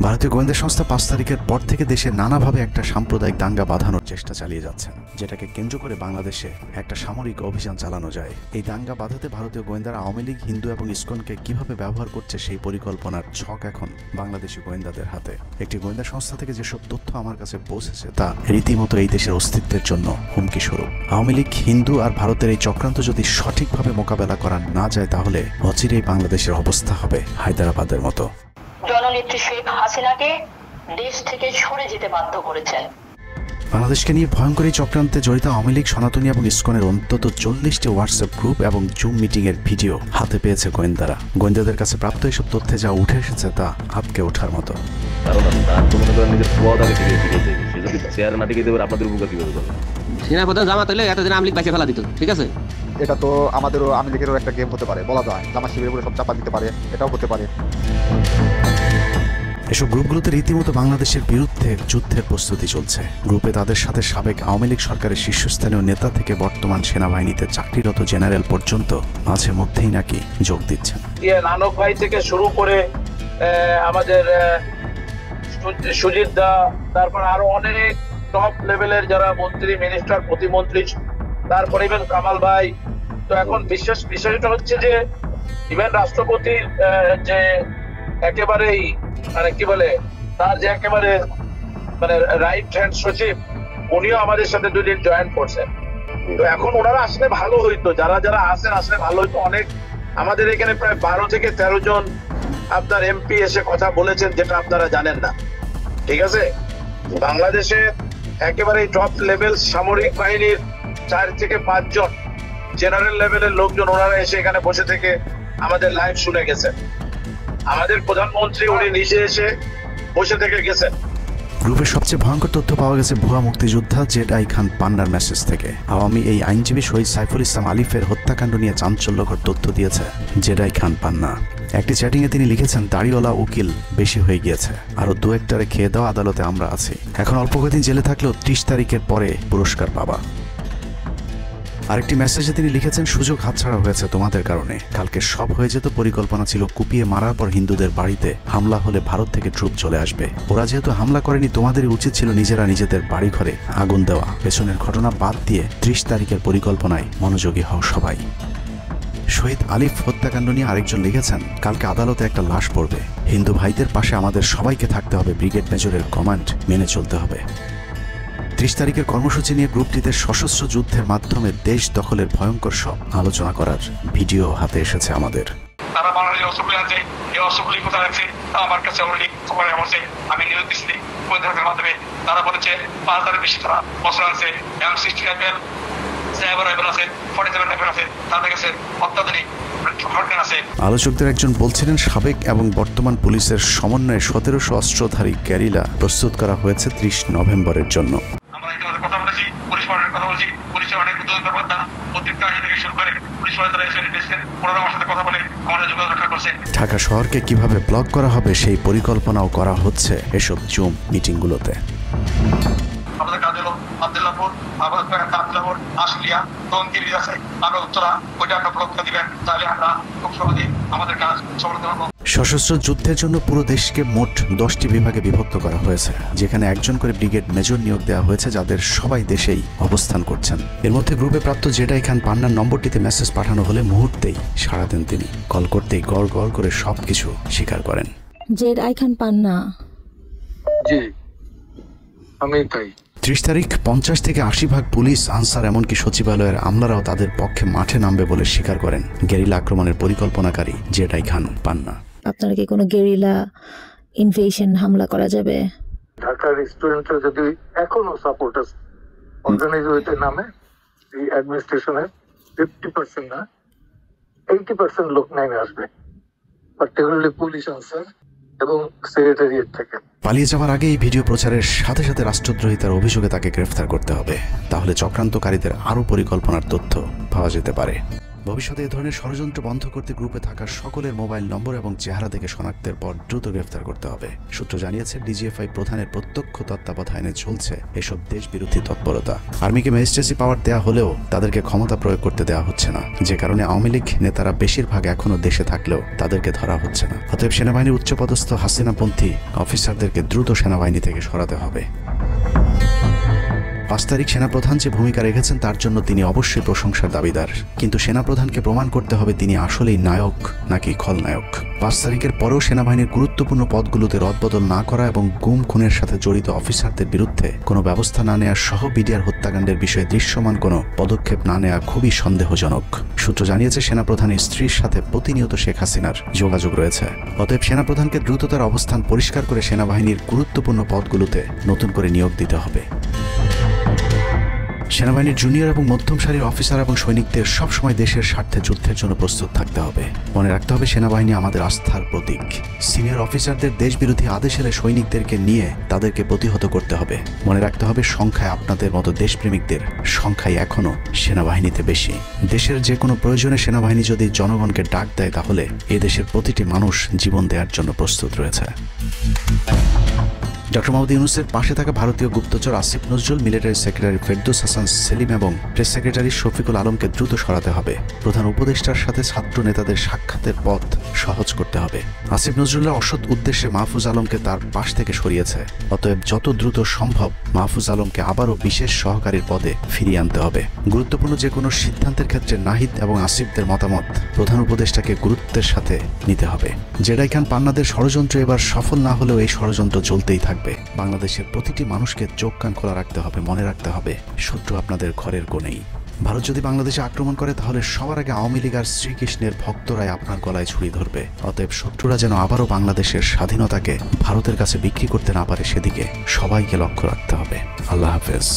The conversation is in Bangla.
ভারতীয় গোয়েন্দা সংস্থা 5 তারিখের পর থেকে দেশে নানাভাবে একটা সাম্প্রদায়িক দাঙ্গা বাঁধানোর চেষ্টা চালিয়ে যাচ্ছেন, যেটাকে কেন্দ্র করে বাংলাদেশে একটা সামরিক অভিযান চালানো যায়। এই দাঙ্গা বাঁধাতে ভারতীয় গোয়েন্দারা আওয়ামী লীগ, হিন্দু এবং ইসকনকে কিভাবে ব্যবহার করছে সেই পরিকল্পনার ছক এখন বাংলাদেশি গোয়েন্দাদের হাতে। একটি গোয়েন্দা সংস্থা থেকে যেসব তথ্য আমার কাছে পৌঁছেছে তা রীতিমতো এই দেশের অস্তিত্বের জন্য হুমকি স্বরূপ। আওয়ামী লীগ, হিন্দু আর ভারতের এই চক্রান্ত যদি সঠিকভাবে মোকাবেলা করা না যায় তাহলে অচিরেই বাংলাদেশের অবস্থা হবে হায়দ্রাবাদের মতো। জননেত্রী শেখ হাসিনাকে দেশ থেকে সরে যেতে বাধ্য করেছেন। বাংলাদেশকে নিয়ে ভয়ঙ্কর এই চক্রান্তে জড়িত আওয়ামী লীগ, সনাতনী এবং ইসকনের অন্তত 40টি হোয়াটসঅ্যাপ গ্রুপ এবং জুম মিটিং এর ভিডিও হাতে পেয়েছে গোয়েন্দারা। গোয়েন্দাদের কাছে প্রাপ্ত এসব তথ্যে যা উঠে এসেছে তা আটকে ওঠার মতো। সেনাপ্রধান জামাত হলে এতদিন আওয়ামী লীগ বাইকে ফেলা দিত, ঠিক আছে? এটা তো আমাদেরও আওয়ামী লীগেরও একটা গেম হতে পারে, বলা যায় জামাত শিবিরের উপরে সব চাপা দিতে পারে, এটাও হতে পারে। এসব গ্রুপগুলোতে রীতিমতো বাংলাদেশের বিরুদ্ধে যুদ্ধের প্রস্তুতি চলছে। গ্রুপে তাদের সাথে সাবেক আওয়ামী লীগ সরকারের শীর্ষস্থানীয় নেতা থেকে বর্তমান সেনাবাহিনীতে চাকরিরত জেনারেল পর্যন্ত মাঝে মধ্যেই নাকি যোগ দিচ্ছেন। নানক ভাই থেকে শুরু করে আমাদের সুজিত দা, তারপর আরো অনেক টপ লেভেলের যারা মন্ত্রী, মিনিস্টার, প্রতিমন্ত্রী, তারপরে ইভেন কামাল ভাই। তো এখন বিষয়টা হচ্ছে যে ইভেন রাষ্ট্রপতির যে একেবারেই মানে কি বলে তার যে একেবারে মানে রাইট হ্যান্ড সচিব, উনিও আমাদের সাথে 2 দিন জয়েন করছেন। তো এখন ওনারা আসলে ভালো হইতো, যারা যারা আসেন আসলে ভালো হইতো। অনেক আমাদের এখানে প্রায় 12 থেকে 13 জন আপনার এমপি এসে কথা বলেছেন, যেটা আপনারা জানেন না, ঠিক আছে? বাংলাদেশে একেবারে টপ লেভেল সামরিক বাহিনীর 4 থেকে 5 জন জেনারেল লেভেলের লোকজন ওনারা এসে এখানে বসে থেকে আমাদের লাইভ শুনে গেছেন। আমাদের প্রধানমন্ত্রী উনি নিজে এসে বসে থেকে গেছেন। গ্রুপের সবচেয়ে ভয়ঙ্কর তথ্য পাওয়া গেছে ভুয়া মুক্তিযোদ্ধা জেডাই খান পান্নার মেসেজ থেকে। আওয়ামী এই আইনজীবী শহীদ সাইফুল ইসলাম আলিফের হত্যাকাণ্ড নিয়ে চাঞ্চল্যকর তথ্য দিয়েছে জেডাই খান পান্না। একটি চ্যাটিংয়ে তিনি লিখেছেন, দাড়িওয়ালা উকিল বেশি হয়ে গিয়েছে, আরো 2-1টারে খেয়ে দেওয়া আদালতে আমরা আছি, এখন অল্প কয়েকদিন জেলে থাকলেও 30 তারিখের পরে পুরস্কার পাবা। আরেকটি মেসেজে তিনি লিখেছেন, সুযোগ হাতছাড়া হয়েছে তোমাদের কারণে, কালকে সব হয়ে যেত। পরিকল্পনা ছিল কুপিয়ে মারার পর হিন্দুদের বাড়িতে হামলা হলে ভারত থেকে ট্রুপ চলে আসবে। ওরা যেহেতু হামলা করেনি, তোমাদেরই উচিত ছিল নিজেরা নিজেদের বাড়ি ঘরে আগুন দেওয়া। পেছনের ঘটনা বাদ দিয়ে 30 তারিখের পরিকল্পনায় মনোযোগী হও সবাই। শহীদ আলিফ হত্যাকাণ্ড নিয়ে আরেকজন লিখেছেন, কালকে আদালতে একটা লাশ পড়বে, হিন্দু ভাইদের পাশে আমাদের সবাইকে থাকতে হবে, ব্রিগেড মেজরের কমান্ড মেনে চলতে হবে। 30 তারিখের কর্মসূচি নিয়ে গ্রুপটিতে সশস্ত্র যুদ্ধের মাধ্যমে দেশ দখলের ভয়ঙ্কর সব আলোচনা করার ভিডিও হাতে এসেছে আমাদের। তারা বাংলাদেশের অস্ত্রগুলি আছে, এই অস্ত্রগুলি কোথায় আছে আমার কাছে অলরেডি খবর আছে। আমি নিউজ দিচ্ছি গোয়েন্দাদের মাধ্যমে, তারা বলেছে 5000-এর বেশি তারা অস্ত্র আছে, M60 রাইফেল, সাইবার রাইফেল আছে, 47 রাইফেল আছে, তাদের কাছে অত্যাধুনিক হটগান আছে। আলোচকদের একজন বলছিলেন, সাবেক এবং বর্তমান পুলিশের সমন্বয়ে 1700 অস্ত্রধারী গ্যারিলা প্রস্তুত করা হয়েছে 30 নভেম্বরের জন্য। কথা বলেছি, পুলিশ পার্টির কথা বলছি, পুলিশের অনেক উদ্যোগতা প্রত্যেকটা থেকে শুরু করে পুলিশ পার্টি এসে এসেছেন, ওনারা আমার সাথে কথা বলে আমাদের যোগাযোগ রক্ষা করছে। ঢাকা শহরকে কিভাবে ব্লক করা হবে সেই পরিকল্পনাও করা হচ্ছে এসব জুম মিটিংগুলোতে। আমাদের কাজ হলো আব্দুল্লাহপুর, আব্দুল্লাহপুর, আশুলিয়া, টঙ্গীর আছে, আমরা উত্তরা ওইটা একটা ব্লক দিবেন, তাহলে আমরা খুব সহজেই আমাদের কাজ সফলতা পাবো। সশস্ত্র যুদ্ধের জন্য পুরো দেশকে মোট 10টি বিভাগে বিভক্ত করা হয়েছে, যেখানে একজন করে ব্রিগেড মেজর নিয়োগ দেওয়া হয়েছে, যাদের সবাই দেশেই অবস্থান করছেন। এর মধ্যে গ্রুপে প্রাপ্ত জেডাই খান পান্নার নম্বরটিতে মেসেজ পাঠানো হলে মুহূর্তেই সাড়া দেন তিনি। কল করতেই গড় গড় করে সবকিছু স্বীকার করেন। জেডাই খান পান্না, জি আমি তাই। 30 তারিখ 50 থেকে 80 ভাগ পুলিশ, আনসার, এমনকি সচিবালয়ের আমলারাও তাদের পক্ষে মাঠে নামবে বলে স্বীকার করেন গেরিলা আক্রমণের পরিকল্পনাকারী জেডাই খান পান্না। আপনারা কি কোনো গেরিলা ইনভেশন হামলা করা যাবে? ঢাকার স্টুডেন্টরা যদি এখনো সাপোর্টার্স অর্গানাইজ হইতে নামে, এই অ্যাডমিনিস্ট্রেশনের 50% না 80% লোক নেমে আসবে, পার্টিকুলারলি পুলিশ, আনসার এবং সেক্রেটারিয়েট থেকে। পালিয়ে যাওয়ার আগে এই ভিডিও প্রচারের সাথে সাথে রাষ্ট্রদ্রোহিতার অভিযোগে তাকে গ্রেফতার করতে হবে, তাহলে চক্রান্তকারীদের আরও পরিকল্পনার তথ্য পাওয়া যেতে পারে। ভবিষ্যতে এ ধরনের ষড়যন্ত্র বন্ধ করতে গ্রুপে থাকা সকলের মোবাইল নম্বর এবং চেহারা দেখে শনাক্তের পর দ্রুত গ্রেফতার করতে হবে। সূত্র জানিয়েছে ডিজিএফআই প্রধানের প্রত্যক্ষ তত্ত্বাবধানে চলছে এসব দেশ বিরোধী তৎপরতা। আর্মিকে ম্যাজিস্ট্রেসি পাওয়ার দেওয়া হলেও তাদেরকে ক্ষমতা প্রয়োগ করতে দেওয়া হচ্ছে না, যে কারণে আওয়ামী লীগ নেতারা বেশিরভাগ এখনো দেশে থাকলেও তাদেরকে ধরা হচ্ছে না। অতএব সেনাবাহিনীর উচ্চপদস্থ হাসিনাপন্থী অফিসারদেরকে দ্রুত সেনাবাহিনী থেকে সরাতে হবে। 5 তারিখ সেনাপ্রধান যে ভূমিকা রেখেছেন তার জন্য তিনি অবশ্যই প্রশংসার দাবিদার, কিন্তু সেনাপ্রধানকে প্রমাণ করতে হবে তিনি আসলেই নায়ক নাকি খলনায়ক। 5 তারিখের পরেও সেনাবাহিনীর গুরুত্বপূর্ণ পদগুলোতে রদবদল না করা এবং গুম খুনের সাথে জড়িত অফিসারদের বিরুদ্ধে কোনো ব্যবস্থা না নেওয়া সহ বিডিআর হত্যাকাণ্ডের বিষয়ে দৃশ্যমান কোনো পদক্ষেপ না নেওয়া খুবই সন্দেহজনক। সূত্র জানিয়েছে সেনাপ্রধানের স্ত্রীর সাথে প্রতিনিয়ত শেখ হাসিনার যোগাযোগ রয়েছে। অতএব সেনাপ্রধানকে দ্রুত তার অবস্থান পরিষ্কার করে সেনাবাহিনীর গুরুত্বপূর্ণ পদগুলোতে নতুন করে নিয়োগ দিতে হবে। সেনাবাহিনীর জুনিয়র এবং মধ্যম সারির অফিসার এবং সৈনিকদের সবসময় দেশের স্বার্থে যুদ্ধের জন্য প্রস্তুত থাকতে হবে। মনে রাখতে হবে সেনাবাহিনী আমাদের আস্থার প্রতীক। সিনিয়র অফিসারদের দেশবিরোধী আদেশ এলে সৈনিকদেরকে নিয়ে তাদেরকে প্রতিহত করতে হবে। মনে রাখতে হবে সংখ্যায় আপনাদের মতো দেশপ্রেমিকদের সংখ্যাই এখনো সেনাবাহিনীতে বেশি। দেশের যে কোনো প্রয়োজনে সেনাবাহিনী যদি জনগণকে ডাক দেয় তাহলে এ দেশের প্রতিটি মানুষ জীবন দেওয়ার জন্য প্রস্তুত রয়েছে। ডক্টর মোহাম্মদ ইউনূসের পাশে থাকা ভারতীয় গুপ্তচর আসিফ নজরুল, মিলিটারি সেক্রেটারি ফেরদৌস হাসান সেলিম এবং প্রেস সেক্রেটারি শফিকুল আলমকে দ্রুত সরাতে হবে। প্রধান উপদেষ্টার সাথে ছাত্র নেতাদের সাক্ষাতের পথ সহজ করতে হবে। আসিফ নজরুলের অসৎ উদ্দেশ্যে মাহফুজ আলমকে তার পাশ থেকে সরিয়েছে। অতএব যত দ্রুত সম্ভব মাহফুজ আলমকে আবারও বিশেষ সহকারীর পদে ফিরিয়ে আনতে হবে। গুরুত্বপূর্ণ যে কোনো সিদ্ধান্তের ক্ষেত্রে নাহিদ এবং আসিফদের মতামত প্রধান উপদেষ্টাকে গুরুত্বের সাথে নিতে হবে। জেডাই খান পান্নাদের ষড়যন্ত্র এবার সফল না হলেও এই ষড়যন্ত্র চলতেই থাকবে। বাংলাদেশের প্রতিটি মানুষকে চোখ কান খোলা রাখতে হবে। মনে রাখতে হবে শত্রু আপনাদের ঘরের কোণেই। ভারত যদি বাংলাদেশে আক্রমণ করে তাহলে সবার আগে আওয়ামী লীগ আর শ্রীকৃষ্ণের ভক্তরাই আপনার গলায় ছুরি ধরবে। অতএব শত্রুরা যেন আবারও বাংলাদেশের স্বাধীনতাকে ভারতের কাছে বিক্রি করতে না পারে সেদিকে সবাইকে লক্ষ্য রাখতে হবে। আল্লাহ হাফেজ।